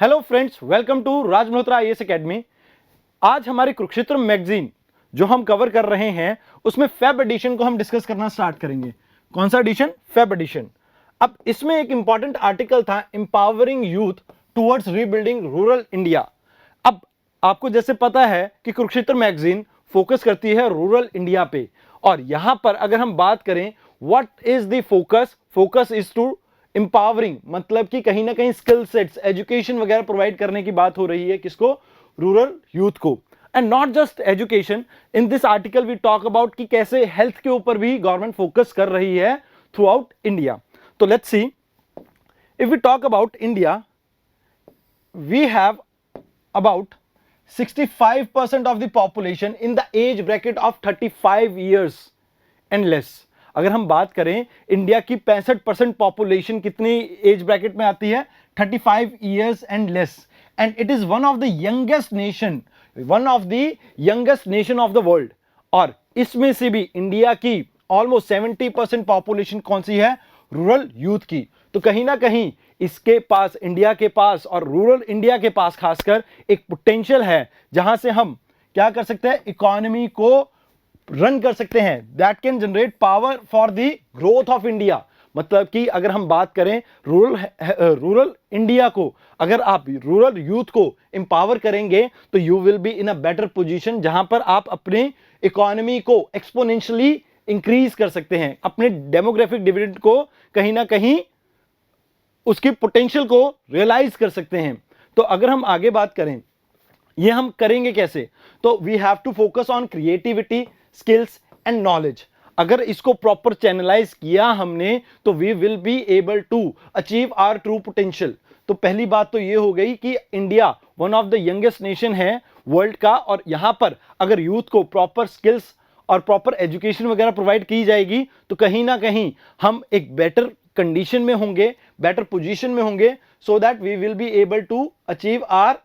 Hello friends, welcome to Raj Malhotra IAS academy. आज हमारे Kurukshetra magazine जो हम कवर कर रहे हैं उसमें फेब एडिशन को हम डिस्कस करना स्टार्ट करेंगे। कौन सा एडिशन? Feb addition. अब इसमें एक इंपॉर्टेंट आर्टिकल था, empowering youth towards rebuilding rural India. अब आपको जैसे पता है कि कुरुक्षेत्र मैगजीन फोकस करती है रूरल इंडिया पे, और यहां पर अगर हम बात करें what is the focus is to empowering, मतलब कि कहीं ना कहीं स्किल सेट्स, एजुकेशन वगैरह प्रोवाइड करने की बात हो रही है। किसको? रूरल यूथ को। And not just education, in this article we talk about कि कैसे हेल्थ के ऊपर भी गवर्नमेंट फोकस कर रही है थ्रू आउट इंडिया। तो let's see, if we talk about India, we have about 65% of the population in the age bracket of 35 years and less। अगर हम बात करें इंडिया की 65% पॉपुलेशन कितनी एज ब्रैकेट में आती है? 35 years and less, and it is one of the youngest nation of the world। और इसमें से भी इंडिया की ऑलमोस्ट 70% पॉपुलेशन कौन सी है? रूरल यूथ की। तो कहीं ना कहीं इसके पास, इंडिया के पास और रूरल इंडिया के पास खासकर एक पोटेंशियल है जहां से हम क्या कर सकते हैं? इकोनॉमी को रन कर सकते हैं। That can generate power for the growth of India. मतलब कि अगर हम बात करें रूरल इंडिया को, अगर आप रूरल यूथ को एम्पावर करेंगे तो you will be in a better position, जहां पर आप अपने इकोनॉमी को एक्सपोनेंशियली इंक्रीज कर सकते हैं, अपने डेमोग्राफिक डिविडेंड को कहीं ना कहीं उसकी पोटेंशियल को रियलाइज कर सकते हैं। तो अगर हम आगे बात करें ये हम करेंगे कैसे? तो we have to focus on creativity, skills and knowledge. अगर इसको प्रॉपर चैनलाइज किया हमने तो we will be able to achieve our true potential. तो पहली बात तो ये हो गई कि India one of the youngest nation है वर्ल्ड का, और यहां पर अगर यूथ को प्रॉपर स्किल्स और प्रॉपर एजुकेशन वगैरह प्रोवाइड की जाएगी तो कहीं ना कहीं हम एक बेटर कंडीशन में होंगे, बेटर पोजीशन में होंगे, so that we will be able to achieve our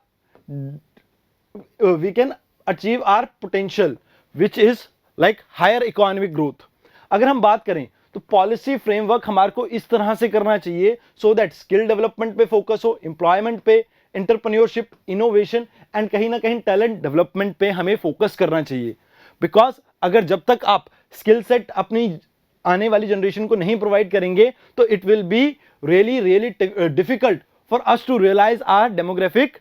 we can achieve our potential which is like higher economic growth. अगर हम बात करें तो पॉलिसी फ्रेमवर्क हमारे को इस तरह से करना चाहिए सो दैट स्किल डेवलपमेंट पे फोकस हो, एम्प्लॉयमेंट पे, एंटरप्रेन्योरशिप, इनोवेशन एंड कहीं ना कहीं टैलेंट डेवलपमेंट पे हमें फोकस करना चाहिए। बिकॉज अगर जब तक आप स्किल सेट अपनी आने वाली जनरेशन को नहीं प्रोवाइड करेंगे तो it will be really difficult for us to realise our demographic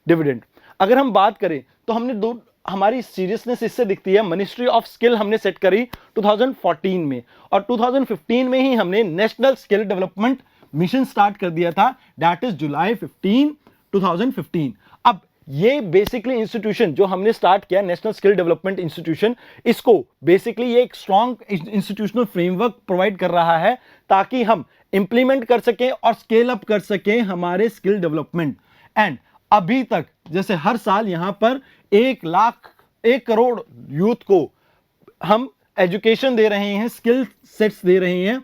dividend. अगर हम बात करें तो हमने हमारी सीरियसनेस इससे दिखती है, मिनिस्ट्री ऑफ स्किल हमने सेट करी 2014 में, और 2015 में ही हमने national skill development mission start कर दिया था, दैट इज जुलाई 15, 2015। अब ये बेसिकली इंस्टीट्यूशन जो हमने स्टार्ट किया, नेशनल स्किल डेवलपमेंट इंस्टीट्यूशन, इसको बेसिकली ये एक स्ट्रॉन्ग इंस्टीट्यूशनल फ्रेमवर्क प्रोवाइड कर रहा है ताकि हम इंप्लीमेंट कर सकें और स्केल अप कर सकें हमारे स्किल डेवलपमेंट। एंड अभी तक जैसे हर साल यहां पर 1 करोड़ यूथ को हम एजुकेशन दे रहे हैं, स्किल सेट्स दे रहे हैं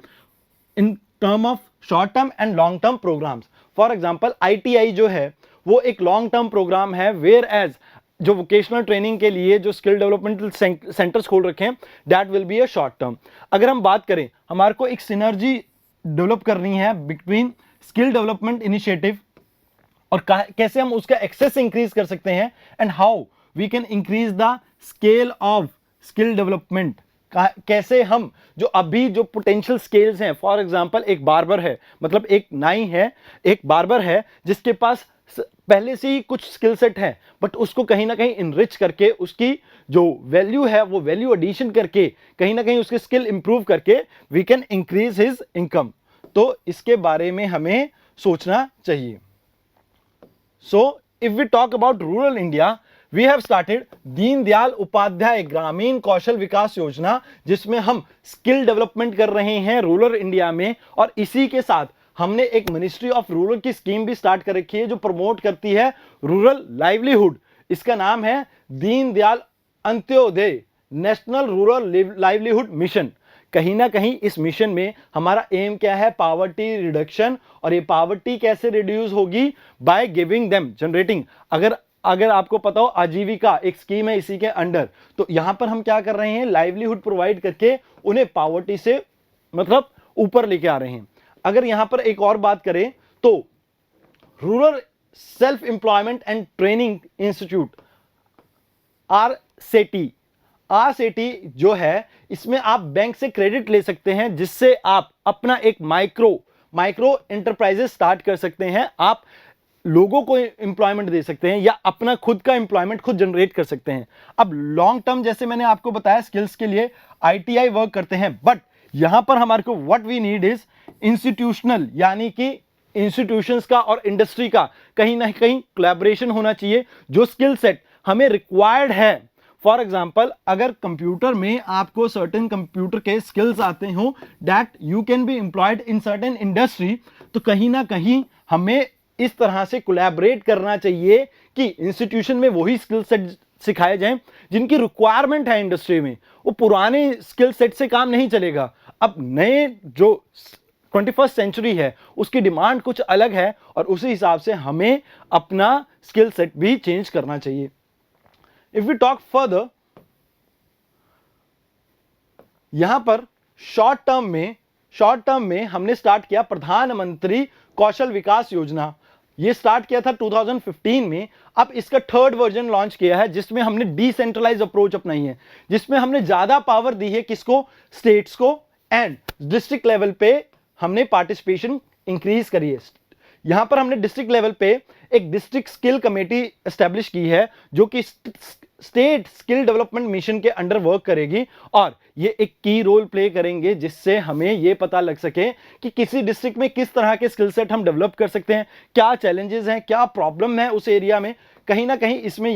in term of short term and long term programmes. For example ITI जो है वो एक लॉन्ग टर्म प्रोग्राम है, वेयर एज जो वोकेशनल ट्रेनिंग के लिए जो स्किल डेवलपमेंटल सेंटर्स खोल रखे हैं that will be a short term. अगर हम बात करें हमारे को एक सिनर्जी डेवलप करनी है बिटवीन स्किल डेवलपमेंट इनिशिएटिव और कैसे हम उसका एक्सेस इंक्रीज कर सकते हैं, and how we can increase the scale of skill development. कैसे हम जो अभी जो पोटेंशियल स्केल्स हैं, फॉर एग्जांपल एक बार्बर है, मतलब एक नाई है, एक बार्बर है जिसके पास पहले से ही कुछ स्किल सेट है, बट उसको कहीं ना कहीं इनरिच करके उसकी जो वैल्यू है वो वैल्यू एडिशन करके कहीं ना कहीं उसके स्किल इंप्रूव करके we can increase his income. तो इसके बारे में हमें सोचना चाहिए। So, if we talk about rural India, we have started Deendayal Upadhyay ग्रामीण कौशल विकास योजना, जिसमें हम स्किल डेवलपमेंट कर रहे हैं रूरल इंडिया में, और इसी के साथ हमने एक मिनिस्ट्री ऑफ रूरल की स्कीम भी स्टार्ट कर रखी है जो प्रमोट करती है रूरल लाइवलीहुड। इसका नाम है Deendayal Antyodaya national rural livelihood mission. कहीं ना कहीं इस मिशन में हमारा एम क्या है? Poverty reduction. और ये पावर्टी कैसे रिड्यूस होगी? By giving them, generating. अगर आपको पता हो आजीविका एक स्कीम है इसी के अंडर, तो यहां पर हम क्या कर रहे हैं? लाइवलीहुड प्रोवाइड करके उन्हें पावर्टी से मतलब ऊपर लेके आ रहे हैं। अगर यहां पर एक और बात करें तो rural self employment and training institute RSETI। RSETI जो है, इसमें आप बैंक से क्रेडिट ले सकते हैं, जिससे आप अपना एक माइक्रो एंटरप्राइजेस स्टार्ट कर सकते हैं। आप लोगों को एम्प्लॉयमेंट दे सकते हैं या अपना खुद का एम्प्लॉयमेंट खुद जनरेट कर सकते हैं। अब लॉन्ग टर्म, जैसे मैंने आपको बताया, स्किल्स के लिए ITI वर्क करते हैं, बट यहां पर हमारे को what we need is institutional, यानी कि इंस्टीट्यूशंस का और इंडस्ट्री का कहीं ना कहीं कोलैबोरेशन होना चाहिए। जो स्किल सेट हमें रिक्वायर्ड है, फॉर एग्जाम्पल अगर कंप्यूटर में आपको सर्टेन कंप्यूटर के स्किल्स आते हो that you can be employed in certain industry, तो कहीं ना कहीं हमें इस तरह से कोलैबोरेट करना चाहिए कि इंस्टीट्यूशन में वही स्किल सेट सिखाए जाएं जिनकी रिक्वायरमेंट है इंडस्ट्री में। वो पुराने स्किल सेट से काम नहीं चलेगा। अब नए जो 21st सेंचुरी है उसकी डिमांड कुछ अलग है, और उसी हिसाब से हमें अपना स्किल सेट भी चेंज करना चाहिए। इफ वी टॉक फर्दर, यहां पर शॉर्ट टर्म में हमने स्टार्ट किया प्रधानमंत्री कौशल विकास योजना। ये स्टार्ट किया था 2015 में। अब इसका 3rd वर्जन लॉन्च किया है, जिसमें हमने डिसेंट्रलाइज अप्रोच अपनाई है, जिसमें हमने ज्यादा पावर दी है किसको, स्टेट्स को, एंड डिस्ट्रिक्ट लेवल पे हमने पार्टिसिपेशन इंक्रीज करी है। यहां पर हमने डिस्ट्रिक्ट लेवल पे एक डिस्ट्रिक्ट स्किल कमेटी एस्टेब्लिश की है, जो कि स्टेट स्किल डेवलपमेंट मिशन के अंडर वर्क करेगी, और ये एक की रोल प्ले करेंगे, जिससे हमें ये पता लग सके कि किसी डिस्ट्रिक्ट में किस तरह के स्किल सेट हम डेवलप कर सकते हैं, क्या चैलेंजेस हैं, क्या प्रॉब्लम है उस एरिया में। कहीं ना कहीं इसमें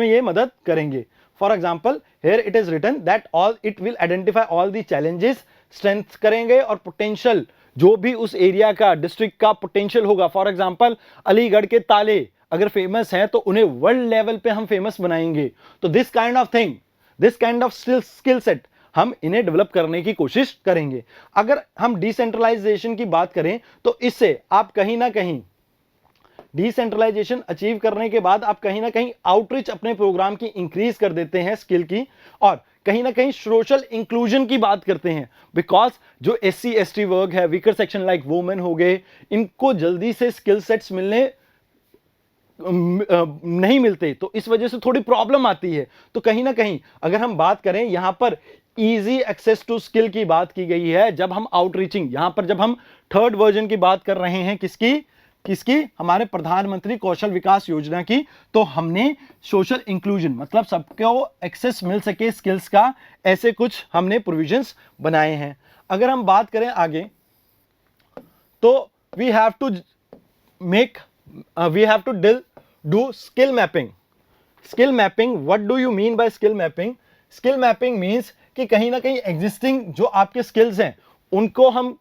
ये मदद करेंगे। For example, here it is written that all it will identify all the challenges, strength करेंगे और पोटेंशियल, जो भी उस एरिया का, डिस्ट्रिक्ट का पोटेंशियल होगा। फॉर एग्जांपल, अलीगढ़ के ताले अगर फेमस हैं तो उन्हें वर्ल्ड लेवल पे हम फेमस बनाएंगे। तो this kind of skill set हम इन्हें डेवलप करने की कोशिश करेंगे। अगर हम डिसेंट्रलाइजेशन की बात करें तो इससे आप कहीं ना कहीं डिसेंट्रलाइजेशन अचीव करने के बाद आप कहीं ना कहीं आउटरीच अपने प्रोग्राम की इंक्रीज कर देते हैं स्किल की, और कहीं ना कहीं सोशल इंक्लूजन की बात करते हैं। बिकॉज जो SC ST वर्ग है, वीकर सेक्शन लाइक वुमेन हो गए, इनको जल्दी से स्किल सेट्स मिलने नहीं मिलते, तो इस वजह से थोड़ी प्रॉब्लम आती है। तो कहीं ना कहीं अगर हम बात करें, यहां पर इजी एक्सेस टू स्किल की बात की गई है। जब हम आउटरीचिंग, यहां पर जब हम 3rd वर्जन की बात कर रहे हैं, किसकी हमारे प्रधानमंत्री कौशल विकास योजना की, तो हमने सोशल इंक्लूजन, मतलब सबको एक्सेस मिल सके स्किल्स का, ऐसे कुछ हमने प्रोविजंस बनाए हैं। अगर हम बात करें आगे, तो we have to do skill mapping. What do you mean by skill mapping? Skill mapping means कि कहीं ना कहीं एग्जिस्टिंग जो आपके स्किल्स हैं उनको हम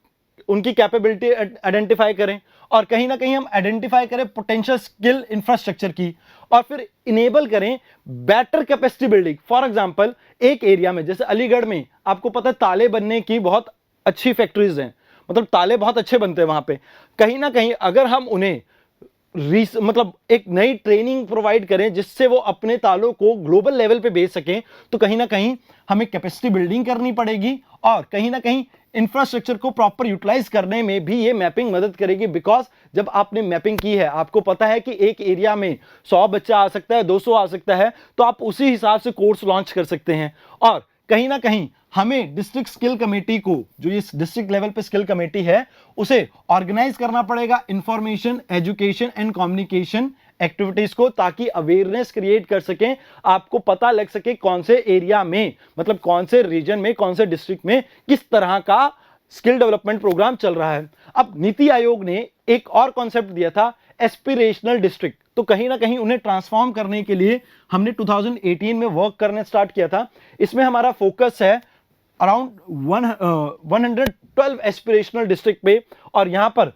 उनकी कैपेबिलिटी आइडेंटिफाई करें, और कहीं ना कहीं हम आइडेंटिफाई करें पोटेंशियल स्किल इंफ्रास्ट्रक्चर की, और फिर इनेबल करें better capacity building. For example, एक एरिया में जैसे अलीगढ़ में आपको पता है ताले बनने की बहुत अच्छी फैक्ट्रीज हैं, मतलब ताले बहुत अच्छे बनते हैं वहां पे। कहीं ना कहीं अगर हम उन्हें मतलब एक नई ट्रेनिंग प्रोवाइड करें जिससे वो अपने तालों को ग्लोबल लेवल पे बेच सकें, तो कहीं ना कहीं हमें कैपेसिटी बिल्डिंग करनी पड़ेगी, और कहीं ना कहीं इंफ्रास्ट्रक्चर को प्रॉपर यूटिलाइज करने में भी ये मैपिंग मदद करेगी। बिकॉज जब आपने मैपिंग की है, आपको पता है कि एक एरिया में 100 बच्चा आ सकता है, 200 आ सकता है, तो आप उसी हिसाब से कोर्स लॉन्च कर सकते हैं। और कहीं ना कहीं हमें डिस्ट्रिक्ट स्किल कमेटी को, जो ये डिस्ट्रिक्ट लेवल पे स्किल कमेटी है, उसे ऑर्गेनाइज करना पड़ेगा information, education and communication activities को, ताकि अवेयरनेस क्रिएट कर सकें, आपको पता लग सके कौन से एरिया में, मतलब कौन से रीजन में, कौन से डिस्ट्रिक्ट में किस तरह का स्किल डेवलपमेंट प्रोग्राम चल रहा है। अब नीति आयोग ने एक और कॉन्सेप्ट दिया था, एस्पिरेशनल डिस्ट्रिक्ट। तो कहीं ना कहीं उन्हें ट्रांसफॉर्म करने के लिए हमने 2018 में वर्क करने स्टार्ट किया था। इसमें हमारा फोकस है अराउंड 112 एस्पिरेशनल डिस्ट्रिक्ट पे, और यहां पर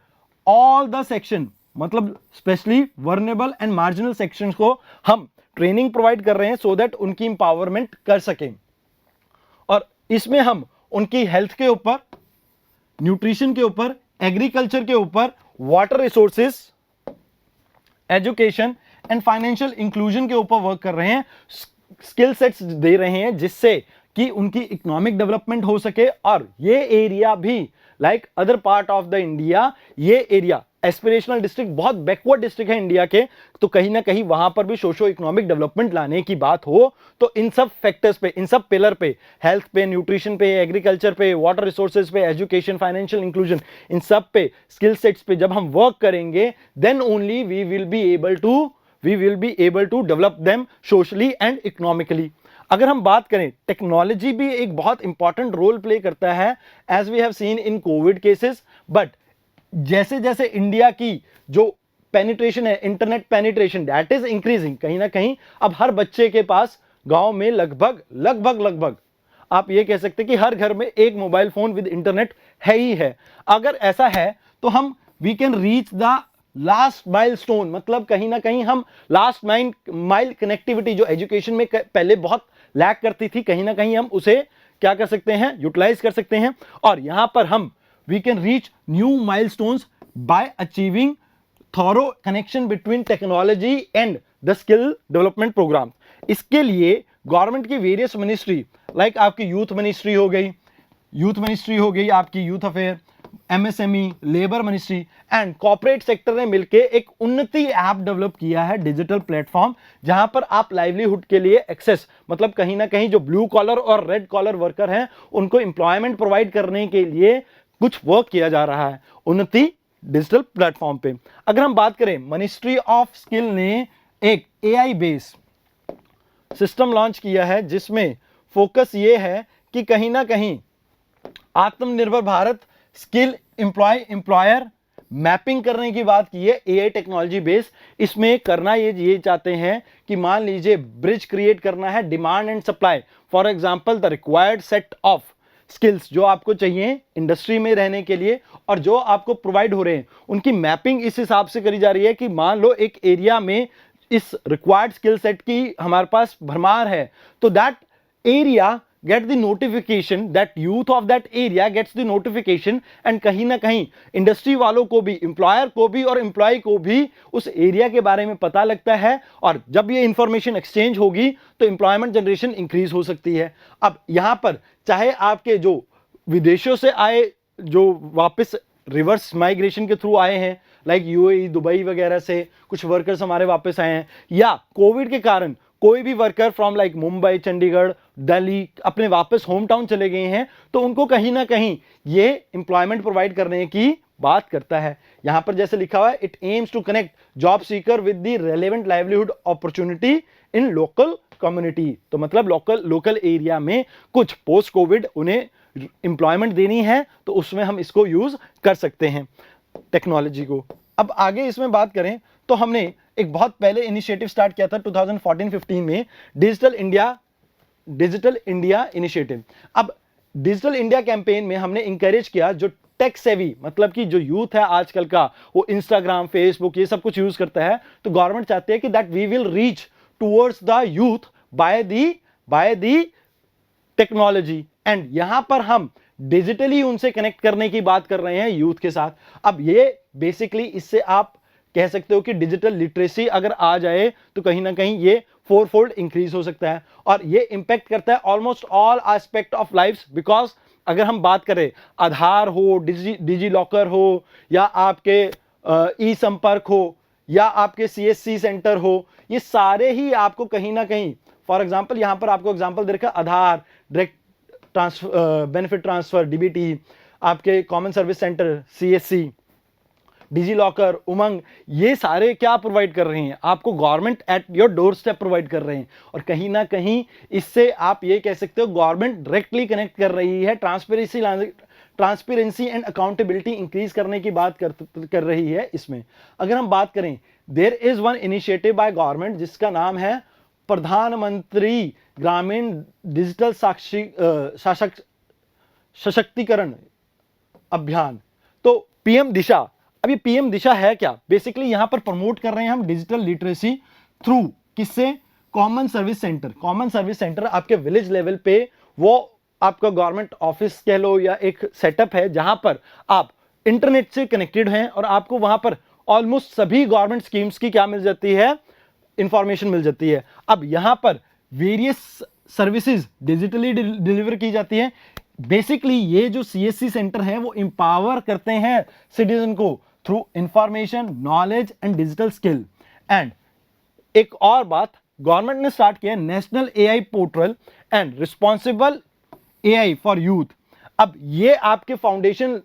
ऑल द सेक्शन, मतलब specially vulnerable and marginal sections को हम ट्रेनिंग प्रोवाइड कर रहे हैं, सो दैट उनकी इंपावरमेंट कर सकें। और इसमें हम उनकी हेल्थ के ऊपर, न्यूट्रिशन के ऊपर, एग्रीकल्चर के ऊपर, water resources, education and financial inclusion के ऊपर वर्क कर रहे हैं, स्किल सेट्स दे रहे हैं, जिससे कि उनकी इकोनॉमिक डेवलपमेंट हो सके, और ये एरिया भी like other part of the India, ये एरिया एस्पिरेशनल डिस्ट्रिक्ट, बहुत बैकवर्ड डिस्ट्रिक्ट है इंडिया के, तो कहीं ना कहीं वहां पर भी सोशो इकोनॉमिक डेवलपमेंट लाने की बात हो तो इन सब फैक्टर्स पे, इन सब पिलर पे, हेल्थ पे, न्यूट्रिशन पे, एग्रीकल्चर पे, वाटर रिसोर्सेज पे, एजुकेशन, फाइनेंशियल इंक्लूजन, इन सब पे, स्किल सेट्स पे जब हम वर्क करेंगे, then only we will be able to develop them socially and economically. अगर हम बात करें, टेक्नोलॉजी भी एक बहुत इंपॉर्टेंट रोल प्ले करता है as we have seen in COVID cases, but जैसे जैसे इंडिया की जो पेनिट्रेशन है, internet penetration that is increasing, कहीं ना कहीं अब हर बच्चे के पास गांव में लगभग आप ये कह सकते हैं कि हर घर में एक मोबाइल फोन विद इंटरनेट है ही है। अगर ऐसा है तो हम we can reach the last milestone, मतलब कहीं ना कहीं हम लास्ट माइल कनेक्टिविटी जो एजुकेशन में पहले बहुत लैक करती थी, कहीं ना कहीं हम उसे क्या कर सकते हैं, यूटिलाइज कर सकते हैं। और यहां पर हम we can reach new milestones by achieving thorough connection between technology and the skill development program। इसके लिए गवर्नमेंट की वेरियस मिनिस्ट्री, लाइक आपकी यूथ मिनिस्ट्री हो गई आपकी youth affair, MSME, labour ministry and corporate sector ने मिलकर एक उन्नति ऐप डेवलप किया है, डिजिटल प्लेटफॉर्म, जहां पर आप लाइवलीहुड के लिए एक्सेस, मतलब कहीं ना कहीं जो ब्लू कॉलर और रेड कॉलर वर्कर हैं उनको एम्प्लॉयमेंट प्रोवाइड करने के लिए कुछ वर्क किया जा रहा है उन्नति डिजिटल प्लेटफॉर्म पे। अगर हम बात करें, मिनिस्ट्री ऑफ स्किल ने एक एआई बेस सिस्टम लॉन्च किया है जिसमें फोकस ये है कि कहीं ना कहीं आत्मनिर्भर भारत स्किल एम्प्लॉयर मैपिंग करने की बात की है, एआई टेक्नोलॉजी बेस। इसमें करना ये चाहते हैं कि मान लीजिए ब्रिज क्रिएट करना है demand and supply, for example the required set of skills जो आपको चाहिए इंडस्ट्री में रहने के लिए और जो आपको प्रोवाइड हो रहे हैं, उनकी मैपिंग इस हिसाब से करी जा रही है कि मान लो एक एरिया में इस रिक्वायर्ड स्किल सेट की हमारे पास भरमार है, तो that area get the notification, that youth of that area gets the notification, and कहीं ना कहीं इंडस्ट्री वालों को भी, एम्प्लॉयर को भी और एम्प्लॉय को भी उस एरिया के बारे में पता लगता है, और जब ये इंफॉर्मेशन एक्सचेंज होगी तो एम्प्लॉयमेंट जनरेशन इंक्रीज हो सकती है। अब यहां पर चाहे आपके जो विदेशों से आए, जो वापस रिवर्स माइग्रेशन के थ्रू आए हैं, लाइक यूएई, दुबई वगैरह से कुछ वर्कर्स हमारे वापस आए हैं, या कोविड के कारण कोई भी worker from like Mumbai, Chandigarh, Delhi अपने वापस होम टाउन चले गए हैं, तो उनको कहीं ना कहीं ये एम्प्लॉयमेंट प्रोवाइड करने की बात करता है। यहां पर जैसे लिखा हुआ है, it aims to connect job seeker with the relevant livelihood opportunity in local community. तो मतलब लोकल एरिया में कुछ पोस्ट कोविड उन्हें एम्प्लॉयमेंट देनी है, तो उसमें हम इसको यूज कर सकते हैं टेक्नोलॉजी को। अब आगे इसमें बात करें तो हमने एक बहुत पहले इनिशिएटिव स्टार्ट किया था 2014-15 में, डिजिटल इंडिया इनिशिएटिव। अब डिजिटल इंडिया कैंपेन में हमने इंकरेज किया जो टेक सेवी, मतलब कि जो यूथ है आजकल का वो इंस्टाग्राम, फेसबुक ये सब कुछ यूज करता है, तो गवर्नमेंट चाहती है कि that we will reach towards the youth by the technology, and यहां पर हम डिजिटली उनसे कनेक्ट करने की बात कर रहे हैं यूथ के साथ। अब ये बेसिकली इससे आप कह सकते हो कि डिजिटल लिटरेसी अगर आ जाए तो कहीं ना कहीं ये 4-fold इंक्रीज हो सकता है, और ये इंपैक्ट करता है almost all aspect of life. Because अगर हम बात करें आधार हो, डिजी लॉकर हो, या आपके ई संपर्क हो, या आपके सीएससी सेंटर हो, ये सारे ही आपको कहीं ना कहीं, फॉर एग्जांपल यहां पर आपको एग्जांपल दे रखा है, आधार, डायरेक्ट बेनिफिट ट्रांसफर डीबीटी, आपके common service centre CSC, digi locker, उमंग, ये सारे क्या प्रोवाइड कर रहे हैं आपको, government at your door step provide कर रहे हैं, और कहीं ना कहीं इससे आप ये कह सकते हो गवर्नमेंट डायरेक्टली कनेक्ट कर रही है, ट्रांसपेरेंसी एंड अकाउंटेबिलिटी इंक्रीज करने की बात कर रही है इसमें। अगर हम बात करें, there is one initiative by government जिसका नाम है प्रधानमंत्री ग्रामीण डिजिटल सशक्तिकरण अभियान, तो पीएम दिशा। अब ये पीएम दिशा है क्या, बेसिकली यहां पर प्रमोट कर रहे हैं हम डिजिटल लिटरेसी थ्रू किससे, कॉमन सर्विस सेंटर आपके विलेज लेवल पे, वो आपका गवर्नमेंट ऑफिस कह लो या एक सेटअप है जहां पर आप इंटरनेट से कनेक्टेड हैं और आपको वहां पर ऑलमोस्ट सभी गवर्नमेंट स्कीम्स की क्या मिल जाती है, इंफॉर्मेशन मिल जाती है। अब यहां पर वेरियस सर्विसेज डिजिटली डिलीवर की जाती है। बेसिकली ये जो CSC सेंटर है वो इंपावर करते हैं सिटीजन को through information, knowledge and digital skill. And एक और बात, गवर्नमेंट ने स्टार्ट किया national AI portal and responsible AI for youth. अब ये आपके फाउंडेशन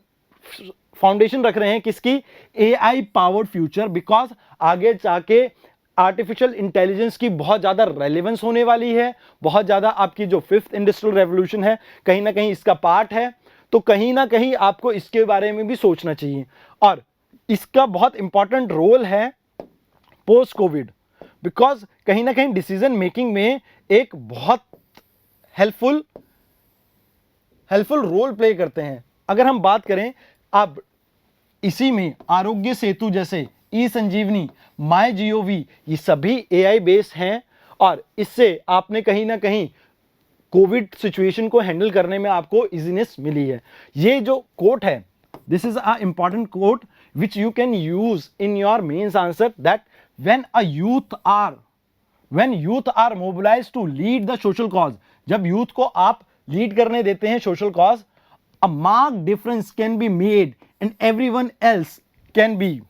रख रहे हैं किसकी? AI पावर्ड फ्यूचर, बिकॉज आगे जाके आर्टिफिशियल इंटेलिजेंस की बहुत ज्यादा रेलेवेंस होने वाली है, बहुत ज्यादा आपकी जो 5th इंडस्ट्रियल रेवोल्यूशन है कहीं ना कहीं इसका पार्ट है। तो कहीं ना कहीं आपको इसके बारे में भी सोचना चाहिए, और इसका बहुत इंपॉर्टेंट रोल है पोस्ट कोविड, बिकॉज कहीं ना कहीं डिसीजन मेकिंग में एक बहुत हेल्पफुल रोल प्ले करते हैं। अगर हम बात करें, अब इसी में आरोग्य सेतु जैसे ई-संजीवनी, माई GOV, ये सभी AI बेस्ड हैं, और इससे आपने कहीं ना कहीं कोविड सिचुएशन को हैंडल करने में आपको इजीनेस मिली है। ये जो कोट है, this is a important quote which you can use in your mains answer, that when youth are mobilized to lead the social cause, जब यूथ को आप लीड करने देते हैं social cause, a marked difference can be made and everyone else can be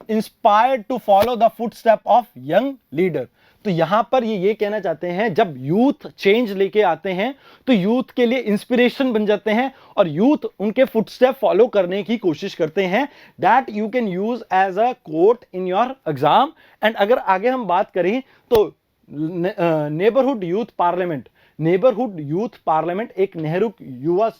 inspired to follow the footstep of young leader। तो यहां पर ये कहना चाहते हैं, जब यूथ चेंज लेके आते हैं तो यूथ के लिए इंस्पिरेशन बन जाते हैं, और यूथ उनके फुटस्टेप फॉलो करने की कोशिश करते हैं। That you can use as a quote in your exam. And अगर आगे हम बात करें तो नेबरहुड यूथ पार्लियामेंट एक नेहरू युवा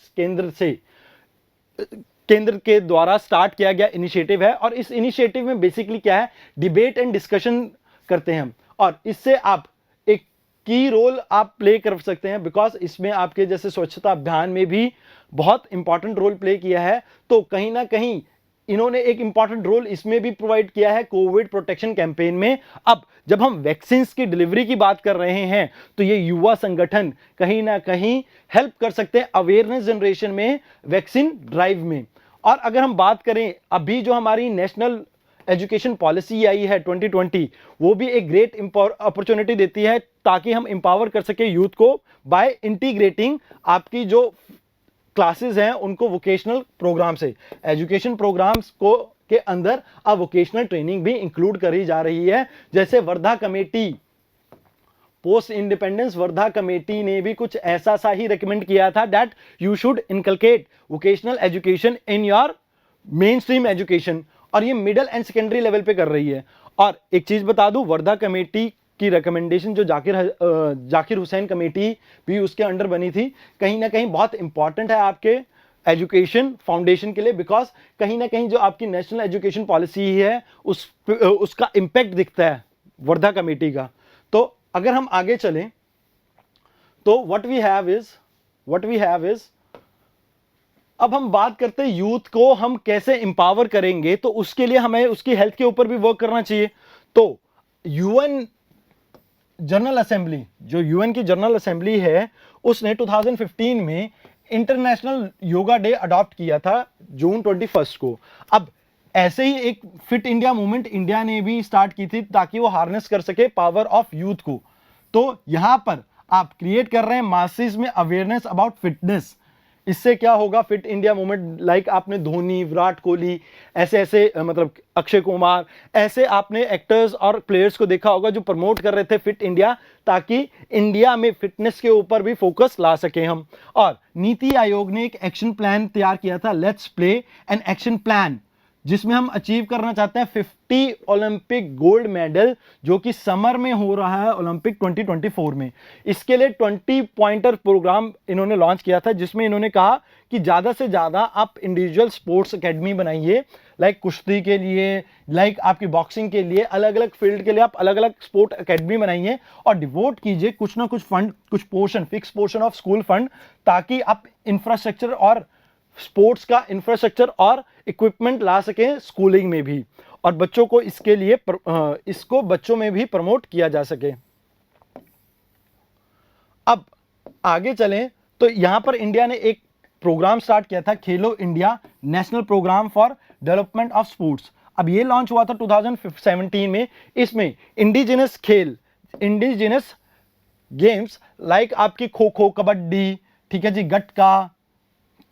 केंद्र के द्वारा स्टार्ट किया गया इनिशिएटिव है, और इस इनिशिएटिव में बेसिकली क्या है, डिबेट एंड डिस्कशन करते हैं हम, और इससे आप एक की रोल आप प्ले कर सकते हैं, बिकॉज इसमें आपके जैसे स्वच्छता अभियान में भी बहुत इंपॉर्टेंट रोल प्ले किया है। तो कहीं ना कहीं इन्होंने एक इंपॉर्टेंट रोल इसमें भी प्रोवाइड किया है कोविड प्रोटेक्शन कैंपेन में। अब जब हम वैक्सीन की डिलीवरी की बात कर रहे हैं तो ये युवा संगठन कहीं ना कहीं हेल्प कर सकते हैं अवेयरनेस जनरेशन में, वैक्सीन ड्राइव में। और अगर हम बात करें, अभी जो हमारी नेशनल एजुकेशन पॉलिसी आई है 2020, वो भी एक ग्रेट अपॉर्चुनिटी देती है ताकि हम इंपावर कर सके यूथ को बाय इंटीग्रेटिंग आपकी जो क्लासेस हैं उनको वोकेशनल प्रोग्राम से, एजुकेशन प्रोग्राम्स को के अंदर अब वोकेशनल ट्रेनिंग भी इंक्लूड करी जा रही है। जैसे Wardha committee, post independence Wardha committee ने भी कुछ ऐसा सा ही रिकमेंड किया था, that you should inculcate vocational education in your main stream education, और ये मिडिल एंड सेकेंडरी लेवल पे कर रही है। और एक चीज बता दूं, वर्धा कमेटी की रिकमेंडेशन जो जाकिर हुसैन कमेटी भी उसके अंडर बनी थी, कहीं ना कहीं बहुत इंपॉर्टेंट है आपके एजुकेशन फाउंडेशन के लिए, बिकॉज कहीं ना कहीं जो आपकी नेशनल एजुकेशन पॉलिसी है उसका इंपैक्ट दिखता है वर्धा कमेटी का। तो अगर हम आगे चलें तो व्हाट वी हैव इज अब हम बात करते हैं यूथ को हम कैसे इंपावर करेंगे, तो उसके लिए हमें उसकी हेल्थ के ऊपर भी वर्क करना चाहिए। तो यूएन जनरल असेंबली, जो यूएन की जनरल असेंबली है, उसने 2015 में इंटरनेशनल योगा डे अडॉप्ट किया था जून 21 को। अब ऐसे ही एक फिट इंडिया मूवमेंट इंडिया ने भी स्टार्ट की थी ताकि वो हार्नेस कर सके पावर ऑफ यूथ को। तो यहां पर आप क्रिएट कर रहे हैं मासेस में अवेयरनेस अबाउट फिटनेस। इससे क्या होगा, फिट इंडिया मूवमेंट, लाइक आपने धोनी, विराट कोहली, ऐसे मतलब अक्षय कुमार, ऐसे आपने एक्टर्स और प्लेयर्स को देखा होगा जो प्रमोट कर रहे थे फिट इंडिया, ताकि इंडिया में फिटनेस के ऊपर भी फोकस ला सके हम। और नीति आयोग ने एक एक्शन प्लान तैयार किया था, let's play an action plan, जिसमें हम अचीव करना चाहते हैं 50 ओलंपिक गोल्ड मेडल, जो कि समर में हो रहा है ओलंपिक 2024 में। इसके लिए 20 पॉइंटर प्रोग्राम इन्होंने लॉन्च किया था, जिसमें इन्होंने कहा कि ज़्यादा से ज़्यादा आप इंडिविजुअल स्पोर्ट्स एकेडमी बनाइए, लाइक कुश्ती के लिए, लाइक आपकी बॉक्सिंग के लिए, अलग अलग फील्ड के लिए आप अलग अलग स्पोर्ट एकेडमी बनाइए, और डिवोट कीजिए कुछ ना कुछ फंड, कुछ portion, fix portion of school fund, ताकि आप इंफ्रास्ट्रक्चर और स्पोर्ट्स का इंफ्रास्ट्रक्चर और इक्विपमेंट ला सके स्कूलिंग में भी, और बच्चों को इसके लिए इसको बच्चों में भी प्रमोट किया जा सके। अब आगे चलें तो यहां पर इंडिया ने एक प्रोग्राम स्टार्ट किया था, Khelo India national programme for development of sports. अब ये लॉन्च हुआ था 2017 में। इसमें इंडिजिनस खेल, इंडिजिनस गेम्स लाइक आपकी खो खो, कबड्डी, ठीक है जी, गटका,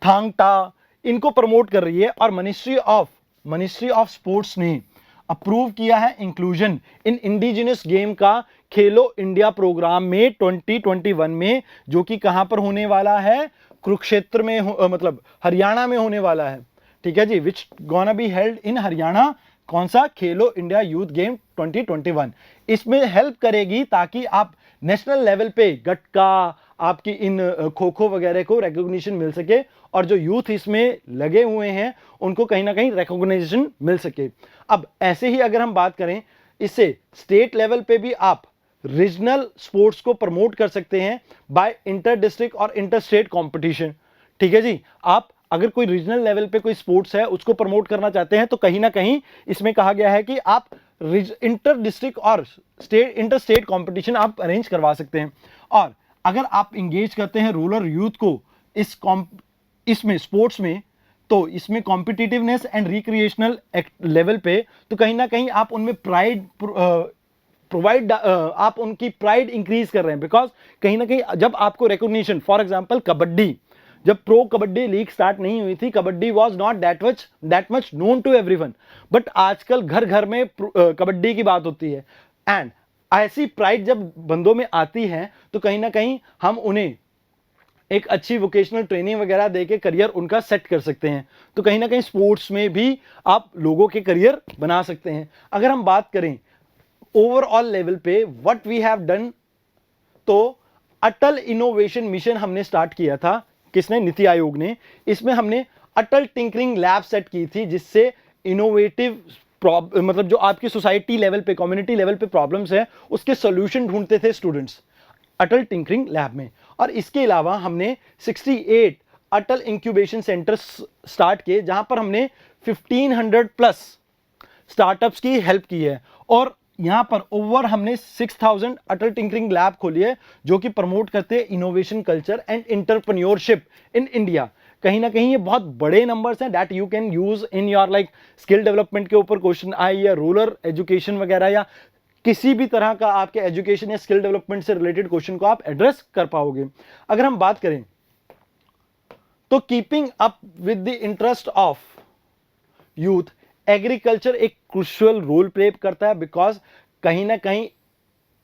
थांग टा, इनको प्रमोट कर रही है। और मिनिस्ट्री ऑफ स्पोर्ट्स ने अप्रूव किया है इंक्लूजन इन इंडिजिनस गेम का खेलो इंडिया प्रोग्राम में 2021 में, जो कि कहां पर होने वाला है, कुरुक्षेत्र में मतलब हरियाणा में होने वाला है, ठीक है जी, which gonna be held in Haryana. कौन सा? खेलो इंडिया यूथ गेम 2021। इसमें हेल्प करेगी ताकि आप नेशनल लेवल पे गटका, आपकी इन खो खो वगैरह को रिकॉग्निशन मिल सके, और जो यूथ इसमें लगे हुए हैं उनको कहीं ना कहीं रिकॉग्निशन मिल सके। अब ऐसे ही अगर हम बात करें, इससे स्टेट लेवल पे भी आप रीजनल स्पोर्ट्स को प्रमोट कर सकते हैं बाय इंटर डिस्ट्रिक्ट और इंटर स्टेट कॉम्पिटिशन, ठीक है जी। आप अगर कोई रीजनल लेवल पे कोई स्पोर्ट्स है उसको प्रमोट करना चाहते हैं तो कहीं ना कहीं इसमें कहा गया है कि आप इंटर डिस्ट्रिक्ट और स्टेट इंटर स्टेट कॉम्पिटिशन आप अरेंज करवा सकते हैं। और अगर आप इंगेज करते हैं रूरल यूथ को इसमें स्पोर्ट्स में, तो इसमें कॉम्पिटिटिवनेस एंड रिक्रिएशनल लेवल पे, तो कहीं ना कहीं आप उनमें प्राइड प्रोवाइड आप उनकी प्राइड इंक्रीज कर रहे हैं। बिकॉज कहीं ना कहीं जब आपको रिकॉग्निशन, फॉर एग्जांपल कबड्डी, जब प्रो कबड्डी लीग स्टार्ट नहीं हुई थी, kabaddi was not that much known to everyone, but आजकल घर घर में कबड्डी की बात होती है। एंड ऐसी प्राइड जब बंदों में आती है तो कहीं ना कहीं हम उन्हें एक अच्छी वोकेशनल ट्रेनिंग वगैरह देके करियर उनका सेट कर सकते हैं। तो कहीं ना कहीं स्पोर्ट्स में भी आप लोगों के करियर बना सकते हैं। अगर हम बात करें ओवरऑल लेवल पे व्हाट वी हैव डन, तो अटल इनोवेशन मिशन हमने स्टार्ट किया था। किसने? नीति आयोग ने। इसमें हमने अटल टिंकरिंग लैब सेट की थी, जिससे इनोवेटिव मतलब जो आपकी सोसाइटी लेवल पे, कम्युनिटी लेवल पे प्रॉब्लम्स है उसके सॉल्यूशन ढूंढते थे स्टूडेंट्स अटल टिंकरिंग लैब में। और इसके अलावा हमने 68 अटल इंक्यूबेशन सेंटर्स स्टार्ट किए, जहां पर हमने 1500 प्लस स्टार्टअप्स की हेल्प की है। और यहां पर ओवर हमने 6000 अटल टिंकरिंग लैब खोली है, जो कि प्रमोट करते हैं innovation culture and entrepreneurship in India. कहीं ना कहीं ये बहुत बड़े नंबर्स हैं that you can use in your like skill development के ऊपर क्वेश्चन आए, या रूरल एजुकेशन वगैरह, या किसी भी तरह का आपके एजुकेशन या स्किल डेवलपमेंट से रिलेटेड क्वेश्चन को आप एड्रेस कर पाओगे। अगर हम बात करें तो keeping up with the interest of youth, agriculture एक क्रूशियल रोल प्ले करता है। बिकॉज कहीं ना कहीं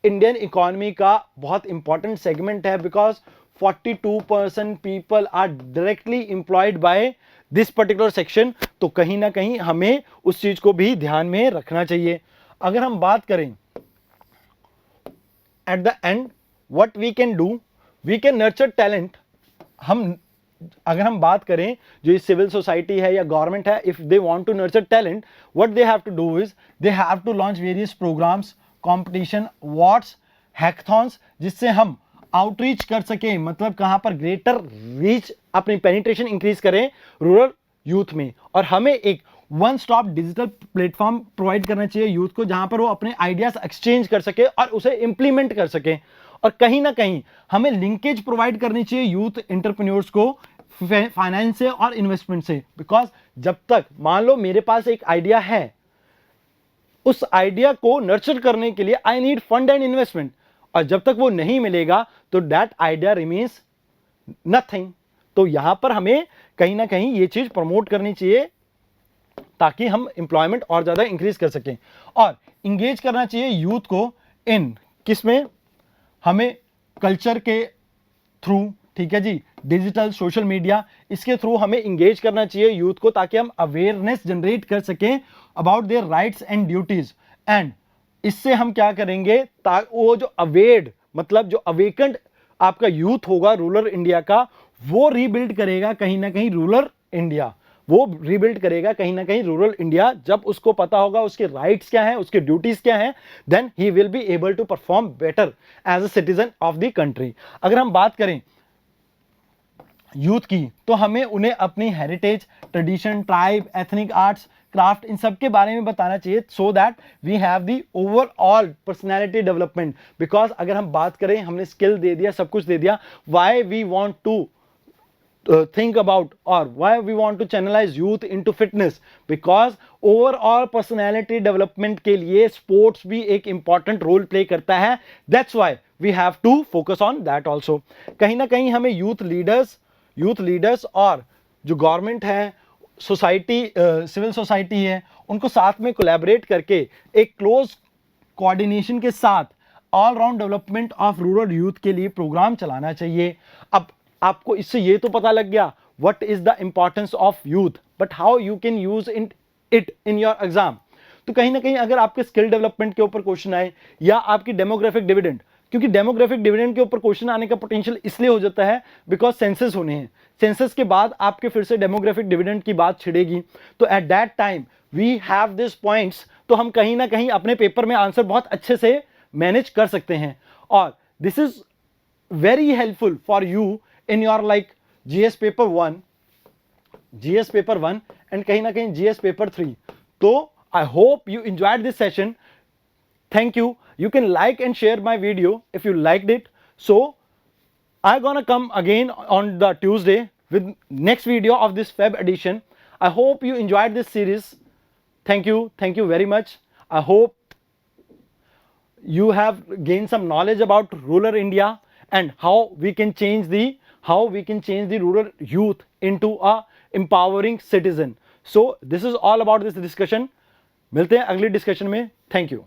इंडियन इकोनॉमी का बहुत इंपॉर्टेंट सेगमेंट है, because 42% people are directly employed by this particular section. तो कहीं ना कहीं हमें उस चीज को भी ध्यान में रखना चाहिए। अगर हम बात करें at the end what we can do, we can nurture talent. अगर हम बात करें जो ये सिविल सोसाइटी है या गवर्नमेंट है, if they want to nurture talent, what they have to do is they have to launch various programmes, competition, awards, hackathons, जिससे हम आउटरीच कर सकें, मतलब कहां पर ग्रेटर रीच, अपनी पेनिट्रेशन इंक्रीज करें रूरल यूथ में। और हमें एक one stop digital platform provide करना चाहिए यूथ को, जहां पर वो अपने आइडियाज एक्सचेंज कर सके और उसे इंप्लीमेंट कर सके। और कहीं ना कहीं हमें लिंकेज प्रोवाइड करनी चाहिए यूथ एंटरप्रेन्योर्स को फाइनेंस से और इन्वेस्टमेंट से। बिकॉज जब तक मान लो मेरे पास एक आइडिया है, उस आइडिया को नर्चर करने के लिए I need fund and investment, और जब तक वो नहीं मिलेगा तो दैट आइडिया रिमेन्स नथिंग। तो यहां पर हमें कहीं ना कहीं ये चीज प्रमोट करनी चाहिए ताकि हम एम्प्लॉयमेंट और ज्यादा इंक्रीज कर सकें। और इंगेज करना चाहिए यूथ को इन किसमें, हमें कल्चर के थ्रू, ठीक है जी, डिजिटल सोशल मीडिया, इसके थ्रू हमें इंगेज करना चाहिए यूथ को, ताकि हम अवेयरनेस जनरेट कर सकें about their rights and duties. And इससे हम क्या करेंगे, वो जो अवेयर्ड मतलब जो अवेकेंड आपका यूथ होगा रूरल इंडिया का, वो रीबिल्ड करेगा कहीं ना कहीं रूरल इंडिया, वो रीबिल्ड करेगा कहीं ना कहीं रूरल इंडिया। जब उसको पता होगा उसके राइट्स क्या हैं, उसके ड्यूटीज क्या हैं, then he will be able to perform better as a citizen of the country. अगर हम बात करें यूथ की, तो हमें उन्हें अपनी heritage, tradition, tribe, ethnic arts, craft, इन सब के बारे में बताना चाहिए, so that we have the overall personality development. Because अगर हम बात करें, हमने स्किल दे दिया, सब कुछ दे दिया, why we want to think about or why we want to channelize youth into fitness, because overall personality development के लिए sports भी एक important role play करता है। That's why we have to focus on that also. कहीं ना कहीं हमें यूथ लीडर्स और जो गवर्नमेंट है, सोसाइटी, सिविल सोसाइटी है, उनको साथ में कोलैबोरेट करके एक क्लोज कोऑर्डिनेशन के साथ all round development of rural youth के लिए प्रोग्राम चलाना चाहिए। अब आपको इससे ये तो पता लग गया what is the importance of youth, but how you can use it in your exam. तो कहीं ना कहीं अगर आपके स्किल डेवलपमेंट के ऊपर क्वेश्चन आए या आपकी डेमोग्राफिक डिविडेंड, क्योंकि डेमोग्राफिक डिविडेंड के ऊपर क्वेश्चन आने का पोटेंशियल इसलिए हो जाता है बिकॉज सेंसस होने हैं, सेंसस के बाद आपके फिर से डेमोग्राफिक डिविडेंड की बात छिड़ेगी, तो at that time we have this points, तो हम कहीं ना कहीं अपने पेपर में आंसर बहुत अच्छे से मैनेज कर सकते हैं। और this is very helpful for you in your like GS paper 1 and कहीं ना कहीं जीएस पेपर 3। तो I hope you enjoyed this session. Thank you. You can like and share my video if you liked it. So I'm gonna come again on the Tuesday with next video of this Feb edition. I hope you enjoyed this series. Thank you very much. I hope you have gained some knowledge about rural India and how we can change the rural youth into a empowering citizen. So this is all about this discussion. मिलते हैं अगली discussion में। Thank you.